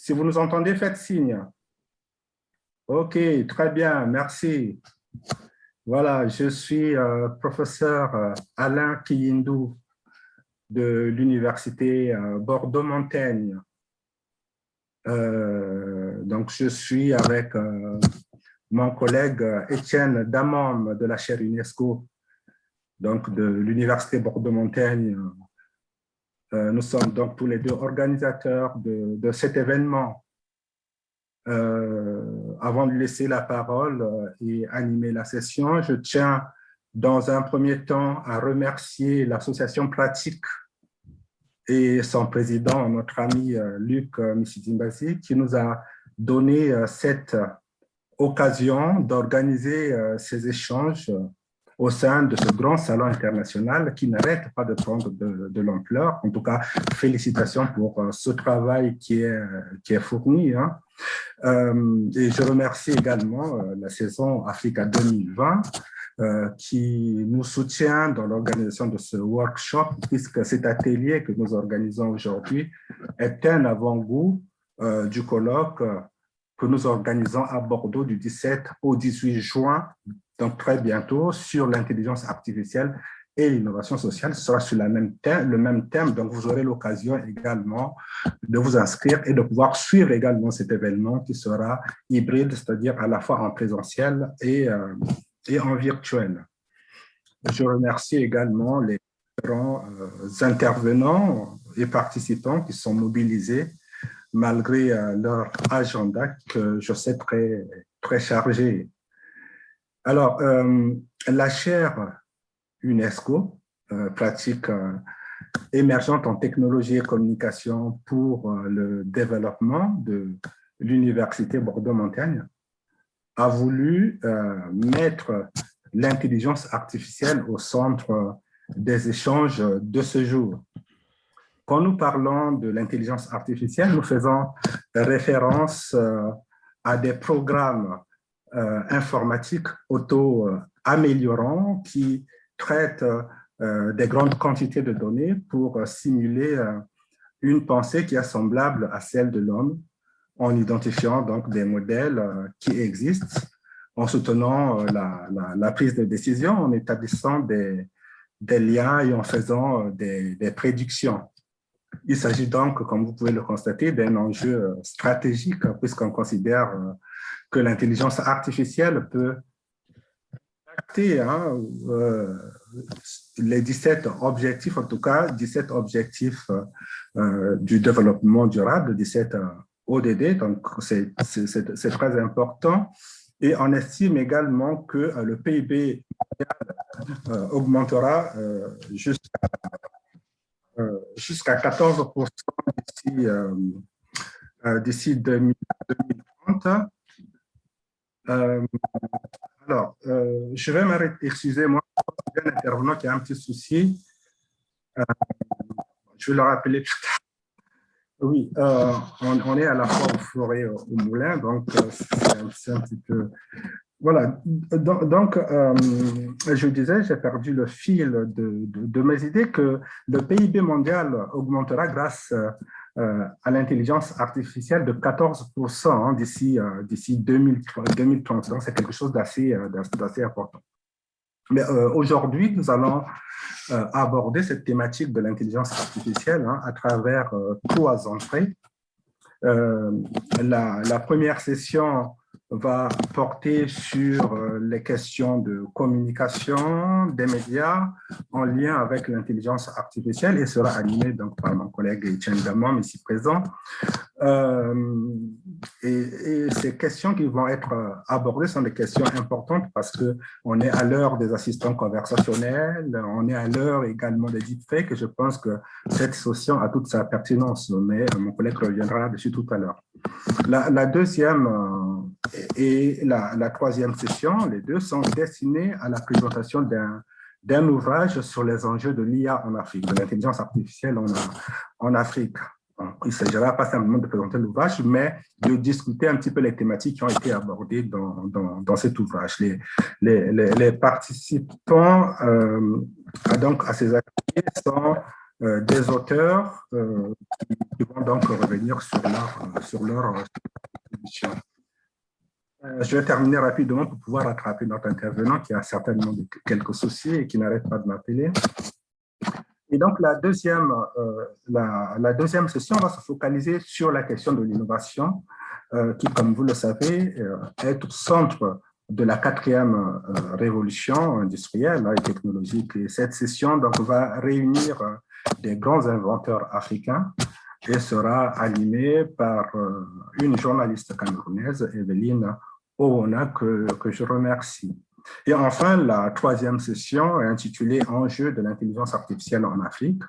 Si vous nous entendez, faites signe. OK, très bien, merci. Voilà, je suis professeur Alain Kiyindou de l'Université Bordeaux-Montaigne. Donc, je suis avec mon collègue Étienne Damom de la chaire UNESCO, donc de l'Université Bordeaux-Montaigne. Nous sommes donc tous les deux organisateurs de cet événement. Avant de laisser la parole et animer la session, je tiens dans un premier temps à remercier l'association Pratique et son président, notre ami Luc Michidimbazi, qui nous a donné cette occasion d'organiser ces échanges au sein de ce grand salon international qui n'arrête pas de prendre de l'ampleur. En tout cas, félicitations pour ce travail qui est fourni. Hein. Et je remercie également la saison Africa 2020 qui nous soutient dans l'organisation de ce workshop, puisque cet atelier que nous organisons aujourd'hui est un avant-goût du colloque que nous organisons à Bordeaux du 17 au 18 juin, donc très bientôt, sur l'intelligence artificielle et l'innovation sociale. Ce sera sur le même thème, donc vous aurez l'occasion également de vous inscrire et de pouvoir suivre également cet événement qui sera hybride, c'est-à-dire à la fois en présentiel et en virtuel. Je remercie également les différents intervenants et participants qui sont mobilisés malgré leur agenda que je sais très chargé. Alors, la chaire UNESCO, pratique émergente en technologie et communication pour le développement de l'Université Bordeaux-Montaigne, a voulu mettre l'intelligence artificielle au centre des échanges de ce jour. Quand nous parlons de l'intelligence artificielle, nous faisons référence à des programmes informatiques auto-améliorants qui traitent des grandes quantités de données pour simuler une pensée qui est semblable à celle de l'homme, en identifiant donc des modèles qui existent, en soutenant la prise de décision, en établissant des liens et en faisant des prédictions. Il s'agit donc, comme vous pouvez le constater, d'un enjeu stratégique, puisqu'on considère que l'intelligence artificielle peut impacter les 17 objectifs, en tout cas 17 objectifs du développement durable, 17 ODD, donc c'est très important. Et on estime également que le PIB augmentera jusqu'à 14% d'ici 2030. Alors, je vais m'arrêter, excusez-moi, il y a un intervenant qui a un petit souci. Je vais le rappeler plus tard. Oui, on est à la fois au four et au moulin, donc c'est un petit peu... Voilà, donc je disais, j'ai perdu le fil de mes idées, que le PIB mondial augmentera grâce à l'intelligence artificielle de 14% d'ici 2030. Donc, c'est quelque chose d'assez important. Mais aujourd'hui, nous allons aborder cette thématique de l'intelligence artificielle à travers 3 entrées. La première session va porter sur les questions de communication des médias en lien avec l'intelligence artificielle et sera animée donc par mon collègue Étienne Damom, ici présent. Et ces questions qui vont être abordées sont des questions importantes parce qu'on est à l'heure des assistants conversationnels, on est à l'heure également des deepfakes, et je pense que cette session a toute sa pertinence, mais mon collègue reviendra dessus tout à l'heure. La deuxième et la troisième session, les deux sont destinées à la présentation d'un ouvrage sur les enjeux de l'IA en Afrique, de l'intelligence artificielle en Afrique. Il ne s'agira pas simplement de présenter l'ouvrage, mais de discuter un petit peu les thématiques qui ont été abordées dans cet ouvrage. Les participants donc, à ces ateliers sont des auteurs qui vont donc revenir sur leur contribution. Je vais terminer rapidement pour pouvoir rattraper notre intervenant qui a certainement quelques soucis et qui n'arrête pas de m'appeler. Et donc, la deuxième session va se focaliser sur la question de l'innovation qui, comme vous le savez, est au centre de la quatrième révolution industrielle et technologique. Et cette session donc, va réunir des grands inventeurs africains et sera animée par une journaliste camerounaise, Evelyne Owona, que je remercie. Et enfin, la troisième session est intitulée « Enjeux de l'intelligence artificielle en Afrique ».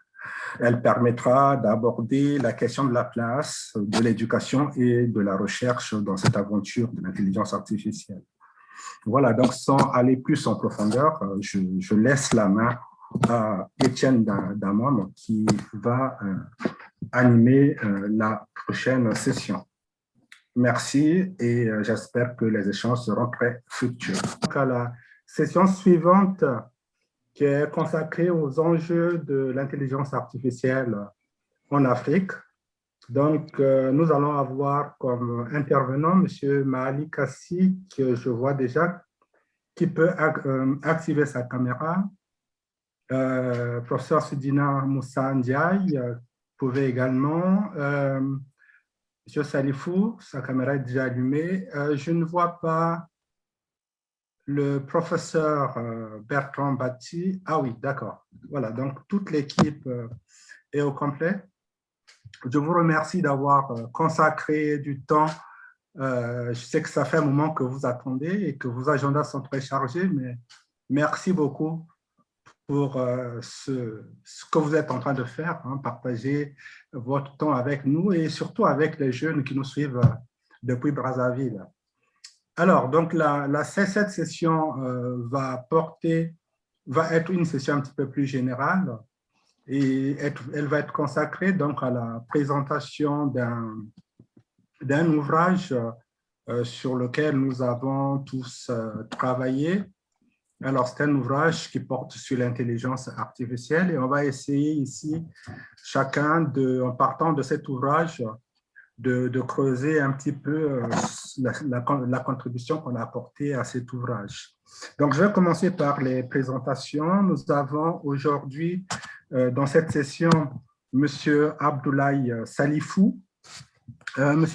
Elle permettra d'aborder la question de la place de l'éducation et de la recherche dans cette aventure de l'intelligence artificielle. Voilà, donc sans aller plus en profondeur, je laisse la main à Étienne Damon qui va animer la prochaine session. Merci et j'espère que les échanges seront très fructueux. Donc à la session suivante, qui est consacrée aux enjeux de l'intelligence artificielle en Afrique. Donc, nous allons avoir comme intervenant M. Mahali Kassi, que je vois déjà, qui peut activer sa caméra. Professeur Sudina Moussa Ndiaye, pouvait également. M. Salifou, sa caméra est déjà allumée. Je ne vois pas le professeur Bertrand Batti. Ah oui, d'accord. Voilà, donc toute l'équipe est au complet. Je vous remercie d'avoir consacré du temps. Je sais que ça fait un moment que vous attendez et que vos agendas sont très chargés, mais merci beaucoup pour ce que vous êtes en train de faire, hein, partager votre temps avec nous et surtout avec les jeunes qui nous suivent depuis Brazzaville. Alors, donc, cette session va être une session un petit peu plus générale et elle va être consacrée donc à la présentation d'un ouvrage sur lequel nous avons tous travaillé. Alors, c'est un ouvrage qui porte sur l'intelligence artificielle et on va essayer ici, chacun, en partant de cet ouvrage, de creuser un petit peu la contribution qu'on a apportée à cet ouvrage. Donc, je vais commencer par les présentations. Nous avons aujourd'hui, dans cette session, M. Abdoulaye Salifou. M.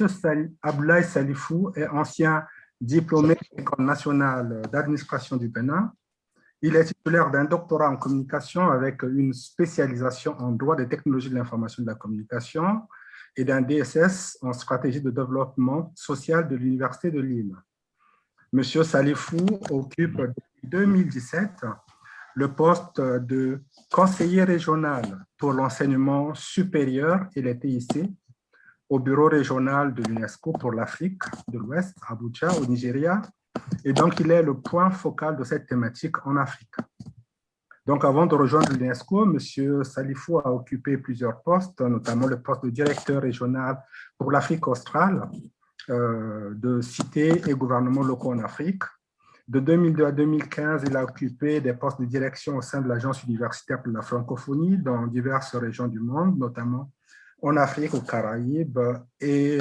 Abdoulaye Salifou est ancien diplômé de l'École nationale d'administration du Bénin. Il est titulaire d'un doctorat en communication avec une spécialisation en droit des technologies de l'information et de la communication et d'un DSS en stratégie de développement social de l'Université de Lille. M. Salifou occupe depuis 2017 le poste de conseiller régional pour l'enseignement supérieur et les TIC au bureau régional de l'UNESCO pour l'Afrique de l'Ouest, Abuja, au Nigeria. Et donc, il est le point focal de cette thématique en Afrique. Donc, avant de rejoindre l'UNESCO, M. Salifou a occupé plusieurs postes, notamment le poste de directeur régional pour l'Afrique australe, de cités et gouvernements locaux en Afrique. De 2002 à 2015, il a occupé des postes de direction au sein de l'Agence universitaire pour la francophonie dans diverses régions du monde, notamment en Afrique, aux Caraïbes et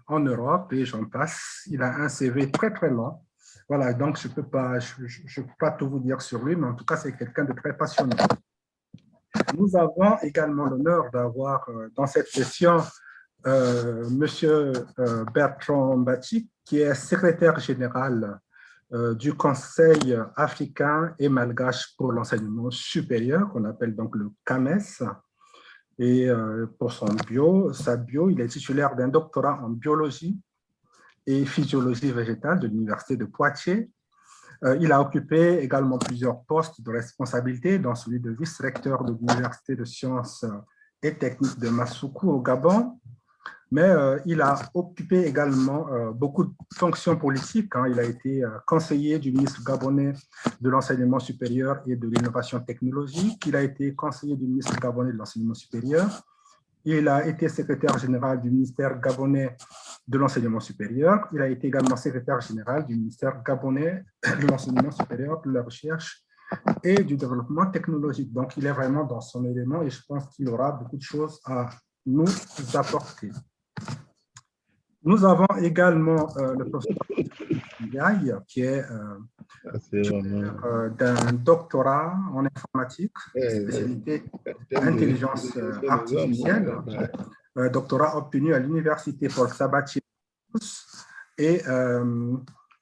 en Europe, et j'en passe. Il a un CV très, très long. Voilà, donc je ne peux pas tout vous dire sur lui, mais en tout cas, c'est quelqu'un de très passionnant. Nous avons également l'honneur d'avoir dans cette session M. Bertrand Batti, qui est secrétaire général du Conseil africain et malgache pour l'enseignement supérieur, qu'on appelle donc le CAMES. Et pour sa bio, il est titulaire d'un doctorat en biologie et physiologie végétale de l'Université de Poitiers. Il a occupé également plusieurs postes de responsabilité, dont celui de vice-recteur de l'Université de sciences et techniques de Massoukou au Gabon. Mais il a occupé également beaucoup de fonctions politiques. Hein. Il a été conseiller du ministre gabonais de l'enseignement supérieur et de l'innovation technologique. Il a été conseiller du ministre gabonais de l'enseignement supérieur. Il a été secrétaire général du ministère gabonais de l'enseignement supérieur. Il a été également secrétaire général du ministère gabonais de l'enseignement supérieur, de la recherche et du développement technologique. Donc, il est vraiment dans son élément et je pense qu'il aura beaucoup de choses à nous apporter. Nous avons également le professeur Ndiaye, qui est d'un doctorat en informatique, spécialité intelligence artificielle, doctorat obtenu à l'université Paul Sabatier et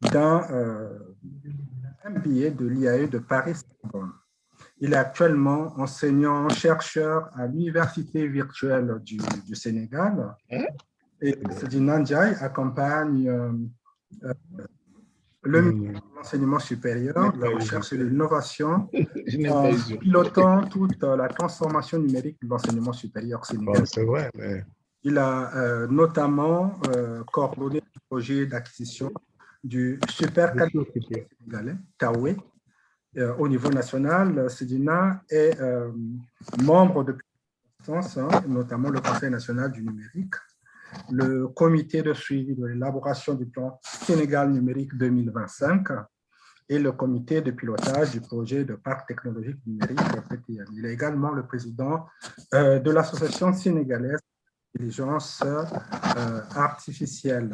d'un MBA de l'IAE de Paris-Sorbonne. Il est actuellement enseignant-chercheur à l'Université virtuelle du Sénégal. Et Seydina Ndiaye accompagne l'enseignement supérieur, la recherche et l'innovation, en pilotant toute la transformation numérique de l'enseignement supérieur sénégalais. C'est vrai, mais... Il a notamment coordonné le projet d'acquisition du supercalifulateur sénégalais, TAWE, au niveau national. Seydina est membre de plusieurs instances, notamment le Conseil national du numérique, le comité de suivi de l'élaboration du plan Sénégal numérique 2025 et le comité de pilotage du projet de parc technologique numérique PTN. Il est également le président de l'association sénégalaise d'intelligence artificielle.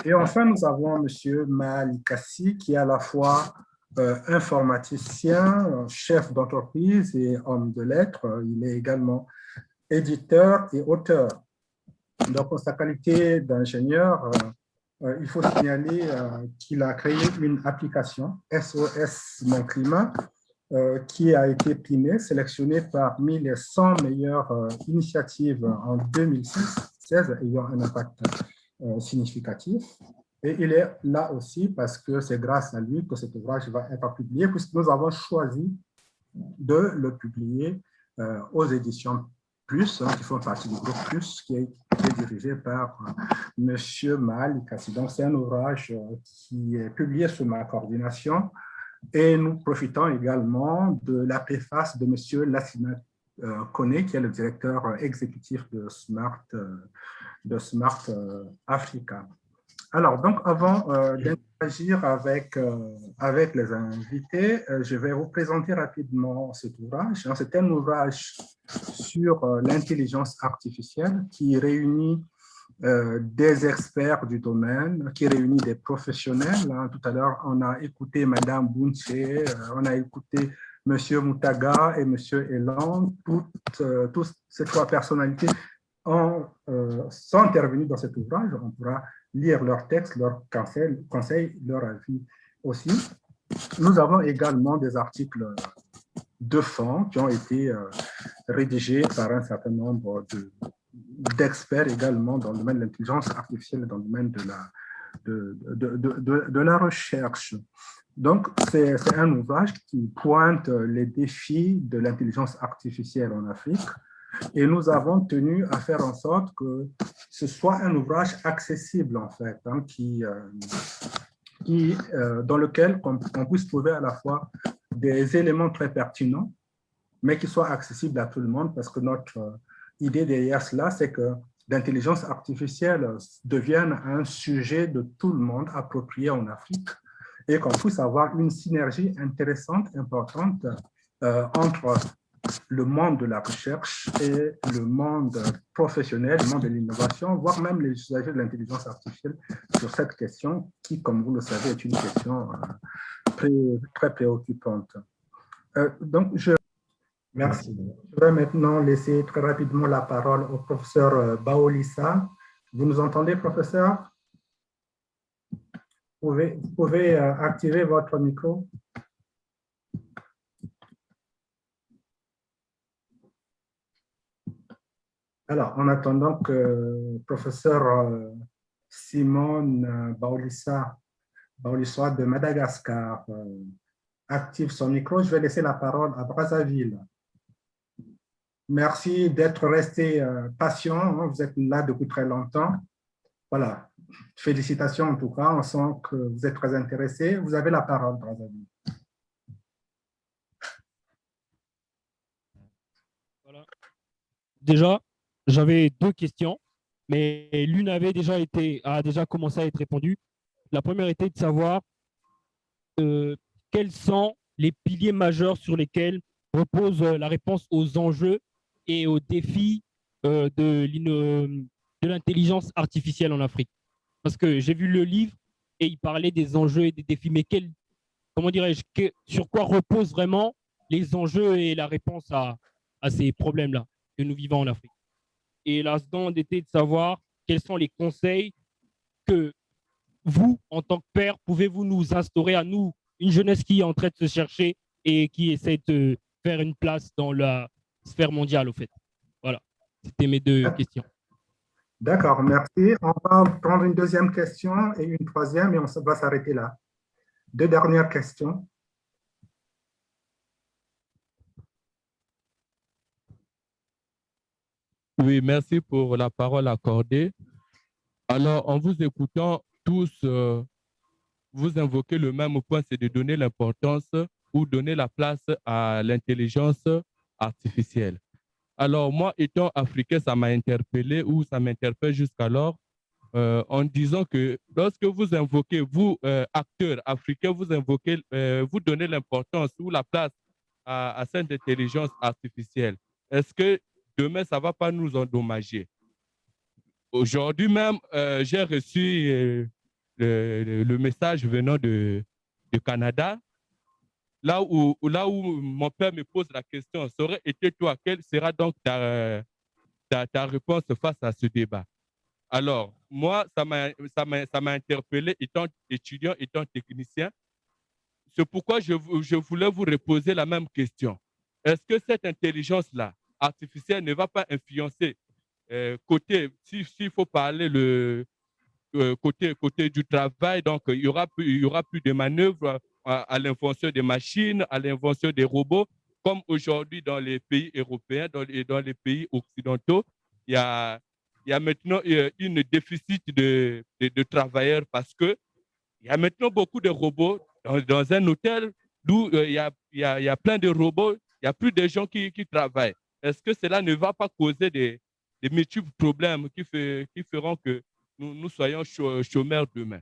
Et enfin, nous avons M. Mahali Kassi, qui est à la fois informaticien, chef d'entreprise et homme de lettres. Il est également éditeur et auteur. Donc, en sa qualité d'ingénieur, il faut signaler qu'il a créé une application SOS Mon Climat qui a été primée, sélectionnée parmi les 100 meilleures initiatives en 2016 ayant un impact significatif. Et il est là aussi parce que c'est grâce à lui que cet ouvrage va être publié, puisque nous avons choisi de le publier aux éditions Plus, qui font partie du groupe Plus, qui est dirigé par M. Mahali Kassi. Donc, c'est un ouvrage qui est publié sous ma coordination et nous profitons également de la préface de M. Lassina Kone, qui est le directeur exécutif de Smart Africa. Alors, donc, avant d'interagir avec les invités, je vais vous présenter rapidement cet ouvrage. C'est un ouvrage sur l'intelligence artificielle qui réunit des experts du domaine, qui réunit des professionnels. Tout à l'heure, on a écouté Mme Bounche, on a écouté M. Moutaga et M. Elan. Toutes ces trois personnalités sont intervenus dans cet ouvrage. On pourra lire leurs textes, leurs conseils, leur avis aussi. Nous avons également des articles de fond qui ont été rédigés par un certain nombre d'experts également dans le domaine de l'intelligence artificielle et dans le domaine de la recherche. Donc, c'est un ouvrage qui pointe les défis de l'intelligence artificielle en Afrique. Et nous avons tenu à faire en sorte que ce soit un ouvrage accessible, en fait, dans lequel on puisse trouver à la fois des éléments très pertinents, mais qui soient accessibles à tout le monde, parce que notre idée derrière cela, c'est que l'intelligence artificielle devienne un sujet de tout le monde approprié en Afrique et qu'on puisse avoir une synergie intéressante, importante entre le monde de la recherche et le monde professionnel, le monde de l'innovation, voire même les usagers de l'intelligence artificielle sur cette question qui, comme vous le savez, est une question très préoccupante. Donc, merci. Je vais maintenant laisser très rapidement la parole au professeur Baolissa. Vous nous entendez, professeur? Vous pouvez activer votre micro. Alors, en attendant que professeur Simone Baolissa de Madagascar active son micro, je vais laisser la parole à Brazzaville. Merci d'être resté patient, vous êtes là depuis très longtemps. Voilà, félicitations en tout cas, on sent que vous êtes très intéressé. Vous avez la parole, Brazzaville. Voilà. Déjà, j'avais deux questions, mais l'une a déjà commencé à être répondue. La première était de savoir quelles sont les piliers majeurs sur lesquels repose la réponse aux enjeux et aux défis de l'intelligence artificielle en Afrique. Parce que j'ai vu le livre et il parlait des enjeux et des défis, mais comment dirais-je, sur quoi reposent vraiment les enjeux et la réponse à ces problèmes-là que nous vivons en Afrique. Et la seconde était de savoir quels sont les conseils que vous, en tant que père, pouvez-vous nous instaurer à nous, une jeunesse qui est en train de se chercher et qui essaie de faire une place dans la sphère mondiale, au fait. Voilà, c'était mes deux questions. D'accord, merci. On va prendre une deuxième question et une troisième et on va s'arrêter là. Deux dernières questions. Oui, merci pour la parole accordée. Alors, en vous écoutant tous, vous invoquez le même point, c'est de donner l'importance ou donner la place à l'intelligence artificielle. Alors, moi, étant africain, ça m'a interpellé ou ça m'interpelle jusqu'alors en disant que lorsque vous invoquez, vous, acteurs africains, vous invoquez, vous donnez l'importance ou la place à cette intelligence artificielle. Est-ce que demain, ça ne va pas nous endommager? Aujourd'hui même, j'ai reçu le message venant de Canada, là où mon père me pose la question, ça aurait été toi, quelle sera donc ta réponse face à ce débat? Alors, moi, ça m'a interpellé étant étudiant, étant technicien. C'est pourquoi je voulais vous reposer la même question. Est-ce que cette intelligence-là, artificielle, ne va pas influencer s'il faut parler côté du travail, donc il y aura plus de manœuvres à l'invention des machines, à l'invention des robots, comme aujourd'hui dans les pays européens, dans les pays occidentaux, il y a maintenant une déficit de travailleurs parce que il y a maintenant beaucoup de robots dans un hôtel où il y a plein de robots, il n'y a plus de gens qui travaillent. Est-ce que cela ne va pas causer des multiples problèmes qui feront que nous soyons chômeurs demain?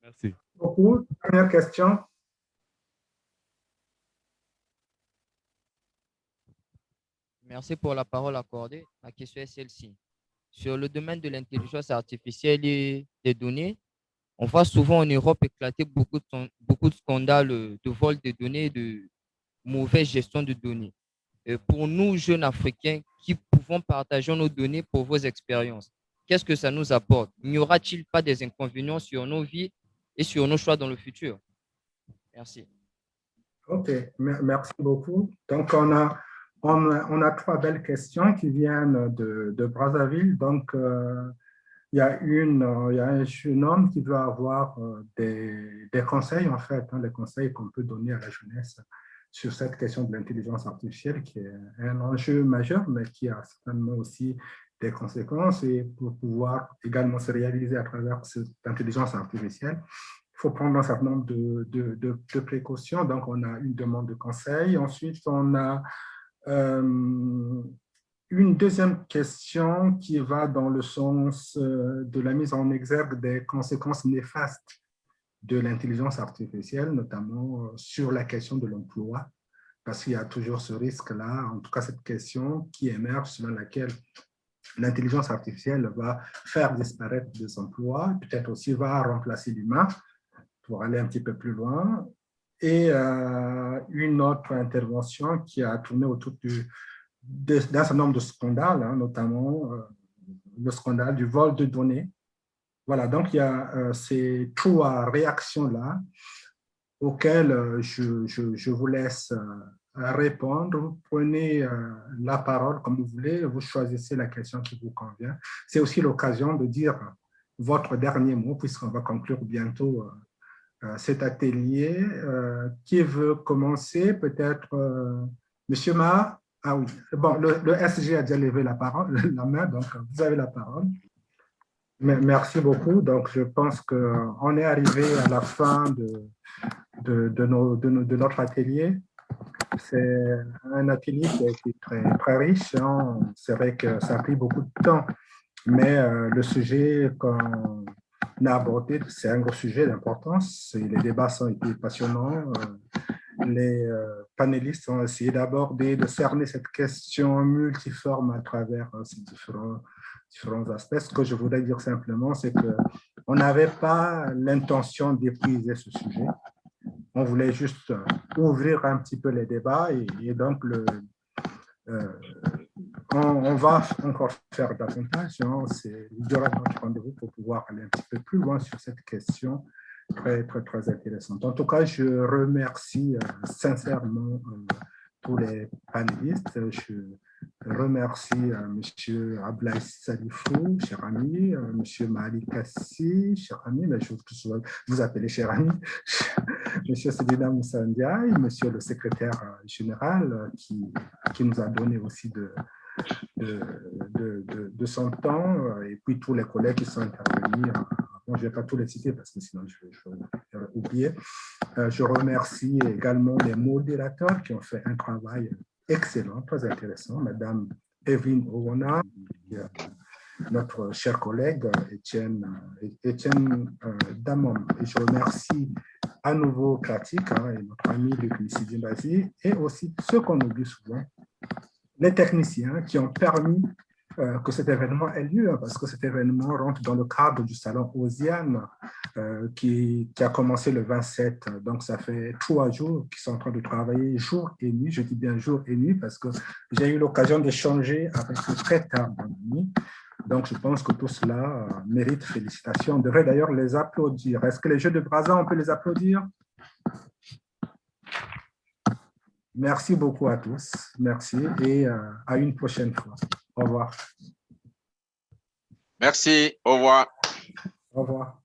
Merci. Beaucoup. Première question. Merci pour la parole accordée. Ma question est celle-ci. Sur le domaine de l'intelligence artificielle et des données, on voit souvent en Europe éclater beaucoup de scandales de vol de données et de mauvaise gestion de données. Pour nous, jeunes Africains, qui pouvons partager nos données pour vos expériences, qu'est-ce que ça nous apporte? N'y aura-t-il pas des inconvénients sur nos vies et sur nos choix dans le futur? Merci. OK, merci beaucoup. Donc, on a trois belles questions qui viennent de Brazzaville. Donc, il y a un jeune homme qui veut avoir des conseils, en fait, les conseils qu'on peut donner à la jeunesse sur cette question de l'intelligence artificielle, qui est un enjeu majeur, mais qui a certainement aussi des conséquences. Et pour pouvoir également se réaliser à travers cette intelligence artificielle, il faut prendre un certain nombre de précautions. Donc, on a une demande de conseil. Ensuite, on a une deuxième question qui va dans le sens de la mise en exergue des conséquences néfastes de l'intelligence artificielle, notamment sur la question de l'emploi, parce qu'il y a toujours ce risque-là, en tout cas cette question qui émerge selon laquelle l'intelligence artificielle va faire disparaître des emplois, peut-être aussi va remplacer l'humain, pour aller un petit peu plus loin, et une autre intervention qui a tourné autour d'un certain nombre de scandales, notamment le scandale du vol de données. Voilà, donc il y a ces trois réactions-là auxquelles je vous laisse répondre. Vous prenez la parole comme vous voulez, vous choisissez la question qui vous convient. C'est aussi l'occasion de dire votre dernier mot, puisqu'on va conclure bientôt cet atelier. Qui veut commencer? Peut-être Monsieur Ma? Ah oui, bon, le SG a déjà levé la main, donc vous avez la parole. Merci beaucoup. Donc, je pense qu'on est arrivé à la fin de notre atelier. C'est un atelier qui a été très riche. C'est vrai que ça a pris beaucoup de temps, mais le sujet qu'on a abordé, c'est un gros sujet d'importance. Les débats ont été passionnants les panélistes ont essayé d'aborder, de cerner cette question multiforme à travers ces différents aspects. Ce que je voudrais dire simplement, c'est qu'on n'avait pas l'intention d'épuiser ce sujet. On voulait juste ouvrir un petit peu les débats et donc on va encore faire davantage. Il y aura un rendez-vous pour pouvoir aller un petit peu plus loin sur cette question très, très, très intéressante. En tout cas, je remercie sincèrement tous les panélistes. Je remercie M. Ablaï Salifou, cher ami, M. Malik Kassi, cher ami, mais je vous appeler cher ami, M. Sedina Moussandiaï, M. le secrétaire général qui nous a donné aussi de son temps, et puis tous les collègues qui sont intervenus. Bon, je ne vais pas tous les citer parce que sinon je vais oublier. Je remercie également les modérateurs qui ont fait un travail excellent, très intéressant. Madame Evelyne Owona, notre cher collègue Étienne Damon. Et je remercie à nouveau Pratique et notre ami Luc Nissidimbazi, et aussi ceux qu'on oublie souvent, les techniciens qui ont permis que cet événement ait lieu, parce que cet événement rentre dans le cadre du salon Osiane qui a commencé le 27. Donc, ça fait 3 jours qu'ils sont en train de travailler jour et nuit. Je dis bien jour et nuit parce que j'ai eu l'occasion d'échanger avec eux très tard dans la nuit. Donc, je pense que tout cela mérite félicitations. On devrait d'ailleurs les applaudir. Est-ce que les Jeux de Brazza, on peut les applaudir? Merci beaucoup à tous. Merci et à une prochaine fois. Au revoir. Merci. Au revoir. Au revoir.